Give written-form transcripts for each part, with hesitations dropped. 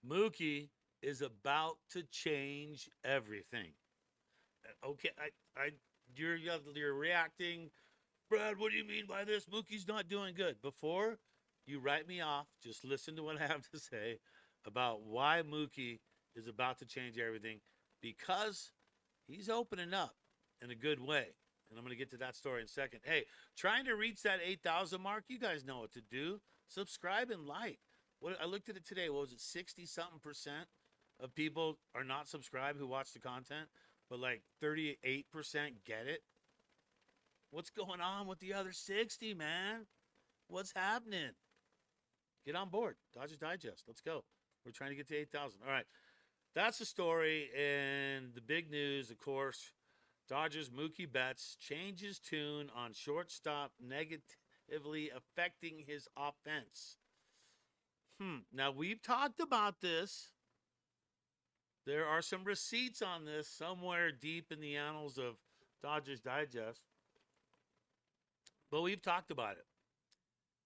Mookie is about to change everything. Okay, you're reacting, Brad. What do you mean by this? Mookie's not doing good. Before you write me off, just listen to what I have to say about why Mookie is about to change everything, because he's opening up in a good way. And I'm going to get to that story in a second. Hey, trying to reach that 8,000 mark, you guys know what to do. Subscribe and like. What I looked at it today, what was it, 60 something percent of people are not subscribed who watch the content, but like 38% get it. What's going on with the other 60, man? What's happening? Get on board. Dodgers Digest. Let's go. We're trying to get to 8,000. All right. That's the story. And the big news, of course, Dodgers Mookie Betts changes tune on shortstop, negatively affecting his offense. Now, we've talked about this. There are some receipts on this somewhere deep in the annals of Dodgers Digest. But we've talked about it.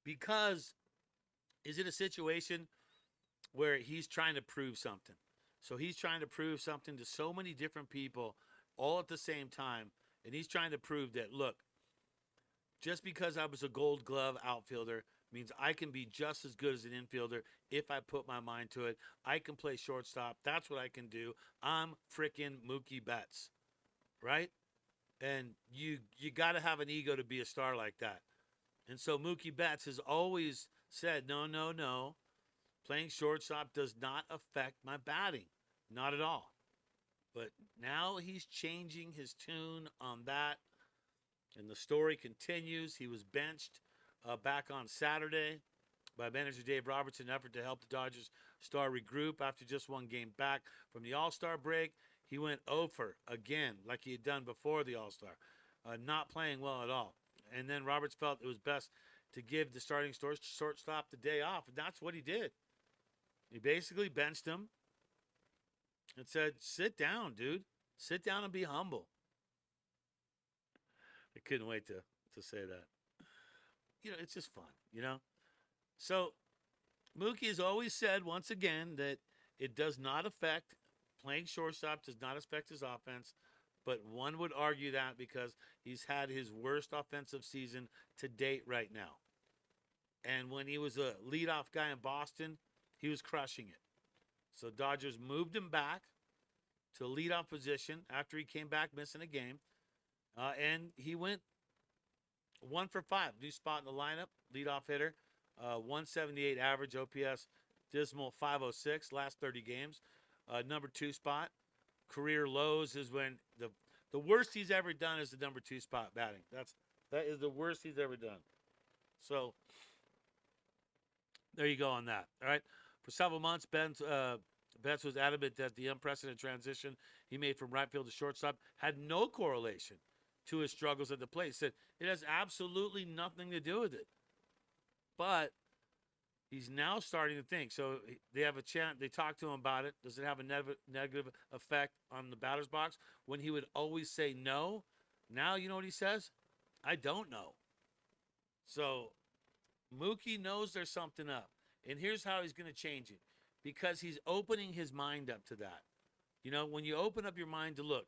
Because is it a situation where he's trying to prove something? So he's trying to prove something to so many different people all at the same time. And he's trying to prove that, look, just because I was a gold glove outfielder means I can be just as good as an infielder if I put my mind to it. I can play shortstop. That's what I can do. I'm freaking Mookie Betts, right? And you got to have an ego to be a star like that. And so Mookie Betts has always said, no, no, no. Playing shortstop does not affect my batting. Not at all. But now he's changing his tune on that. And the story continues. He was benched back on Saturday by manager Dave Roberts in an effort to help the Dodgers star regroup after just one game back from the All-Star break. He went over again, like he had done before the All-Star, not playing well at all. And then Roberts felt it was best to give the starting shortstop the day off, and that's what he did. He basically benched him and said, sit down, dude. Sit down and be humble. I couldn't wait to say that. It's just fun, So Mookie has always said, once again, that it does not affect, playing shortstop does not affect his offense. But one would argue that because he's had his worst offensive season to date right now. And when he was a leadoff guy in Boston, he was crushing it. So Dodgers moved him back to leadoff position after he came back missing a game. And he went 1 for 5. New spot in the lineup, leadoff hitter. 178 average OPS, dismal 506 last 30 games. Number 2 spot. Career lows is when the worst he's ever done is the number 2 spot batting. That is the worst he's ever done. So there you go on that. All right. For several months, Betts was adamant that the unprecedented transition he made from right field to shortstop had no correlation to his struggles at the plate. He said it has absolutely nothing to do with it. But he's now starting to think. So they have a chant. They talk to him about it. Does it have a negative effect on the batter's box? When he would always say no, now you know what he says? I don't know. So Mookie knows there's something up. And here's how he's going to change it. Because he's opening his mind up to that. When you open up your mind to look,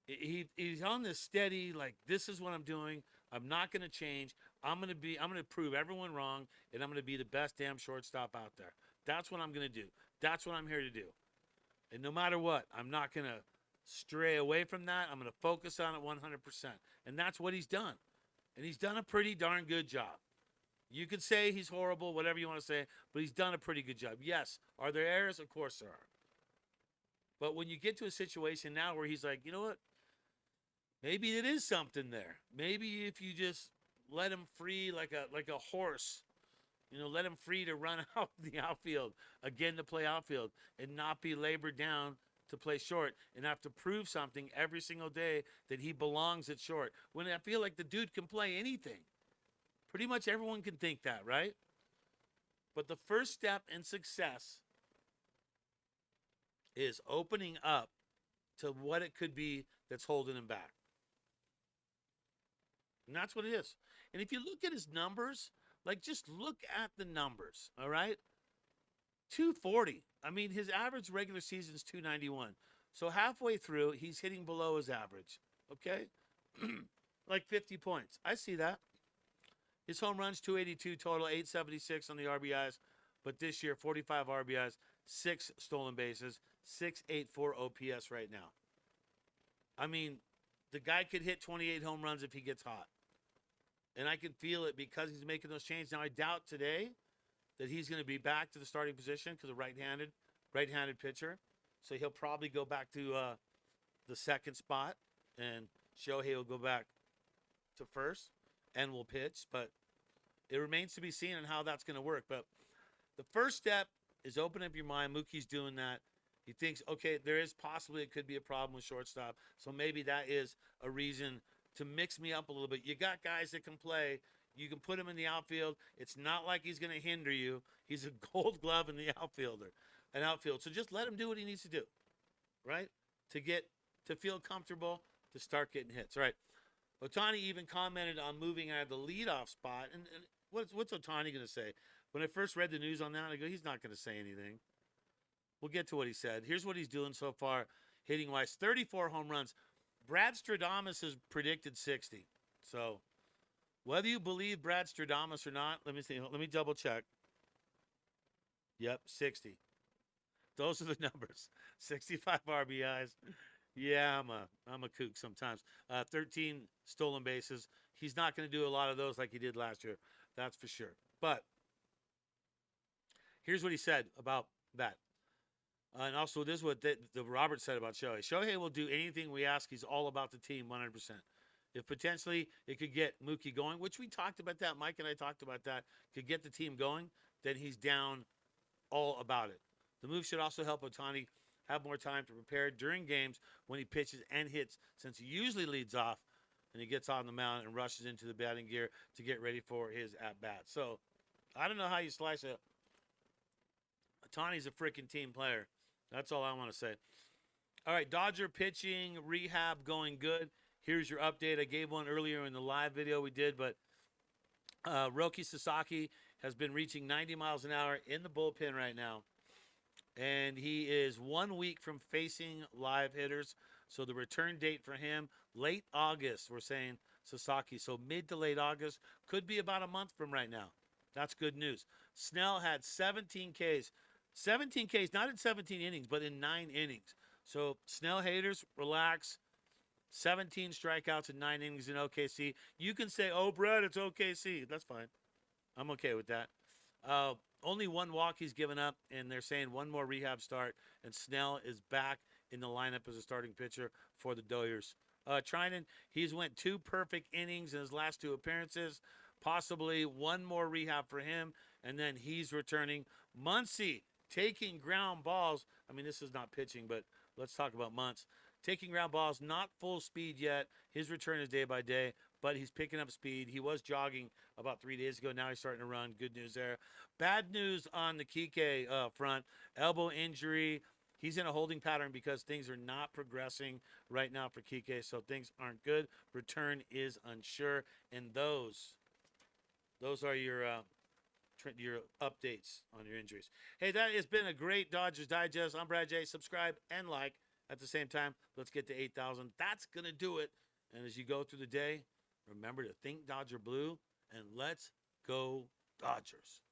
he's on this steady, like, this is what I'm doing. I'm not going to change. I'm going to prove everyone wrong, and I'm going to be the best damn shortstop out there. That's what I'm going to do. That's what I'm here to do. And no matter what, I'm not going to stray away from that. I'm going to focus on it 100%. And that's what he's done. And he's done a pretty darn good job. You could say he's horrible, whatever you want to say, but he's done a pretty good job. Yes. Are there errors? Of course there are. But when you get to a situation now where he's like, you know what? Maybe it is something there. Maybe if you just let him free like a horse, let him free to run out the outfield, again to play outfield, and not be labored down to play short and have to prove something every single day that he belongs at short. When I feel like the dude can play anything. Pretty much everyone can think that, right? But the first step in success is opening up to what it could be that's holding him back. And that's what it is. And if you look at his numbers, like, just look at the numbers, all right? 240. I mean, his average regular season is 291. So halfway through, he's hitting below his average. Okay? Like 50 points. I see that. His home runs 282 total, 876 on the RBIs. But this year, 45 RBIs, 6 stolen bases, 684 OPS right now. I mean, the guy could hit 28 home runs if he gets hot. And I can feel it because he's making those changes. Now, I doubt today that he's going to be back to the starting position because of right-handed pitcher. So he'll probably go back to the second spot, and Shohei will go back to first and will pitch. But it remains to be seen on how that's going to work. But the first step is open up your mind. Mookie's doing that. He thinks, okay, there is possibly it could be a problem with shortstop. So maybe that is a reason to mix me up a little bit. You got guys that can play. You can put him in the outfield. It's not like he's going to hinder you. He's a gold glove in the outfield. So just let him do what he needs to do, right? To feel comfortable, to start getting hits. All right. Ohtani even commented on moving out of the leadoff spot. And what's Ohtani going to say? When I first read the news on that, I go, he's not going to say anything. We'll get to what he said. Here's what he's doing so far, hitting-wise. 34 home runs. Brad Stradamus has predicted 60. So whether you believe Brad Stradamus or not, let me see. Let me double check. Yep, 60. Those are the numbers. 65 RBIs. Yeah, I'm a kook sometimes. 13 stolen bases. He's not going to do a lot of those like he did last year. That's for sure. But here's what he said about that. And also, this is what the Robert said about Shohei. Shohei will do anything we ask. He's all about the team, 100%. If potentially it could get Mookie going, which we talked about that, Mike and I talked about that, could get the team going, then he's down all about it. The move should also help Ohtani have more time to prepare during games when he pitches and hits, since he usually leads off and he gets on the mound and rushes into the batting gear to get ready for his at-bat. So I don't know how you slice it. Ohtani's a freaking team player. That's all I want to say. All right, Dodger pitching rehab going good. Here's your update. I gave one earlier in the live video we did, but Roki Sasaki has been reaching 90 miles an hour in the bullpen right now. And he is 1 week from facing live hitters. So the return date for him, late August, we're saying Sasaki. So mid to late August, could be about a month from right now. That's good news. Snell had 17 Ks. 17 Ks, not in 17 innings, but in 9 innings. So Snell haters, relax. 17 strikeouts in 9 innings in OKC. You can say, oh, Brad, it's OKC. That's fine. I'm okay with that. Only 1 walk he's given up, and they're saying 1 more rehab start, and Snell is back in the lineup as a starting pitcher for the Dodgers. Trinan, he's went 2 perfect innings in his last 2 appearances. Possibly 1 more rehab for him, and then he's returning. Muncy taking ground balls. I mean, this is not pitching, but let's talk about Muntz. Taking ground balls, not full speed yet. His return is day by day, but he's picking up speed. He was jogging about 3 days ago. Now he's starting to run. Good news there. Bad news on the Kike front. Elbow injury. He's in a holding pattern because things are not progressing right now for Kike, so things aren't good. Return is unsure, and those are your updates on your injuries. Hey, that has been a great Dodgers Digest. I'm Brad J. Subscribe and like at the same time. Let's get to 8,000. That's going to do it. And as you go through the day, remember to think Dodger blue, and let's go Dodgers.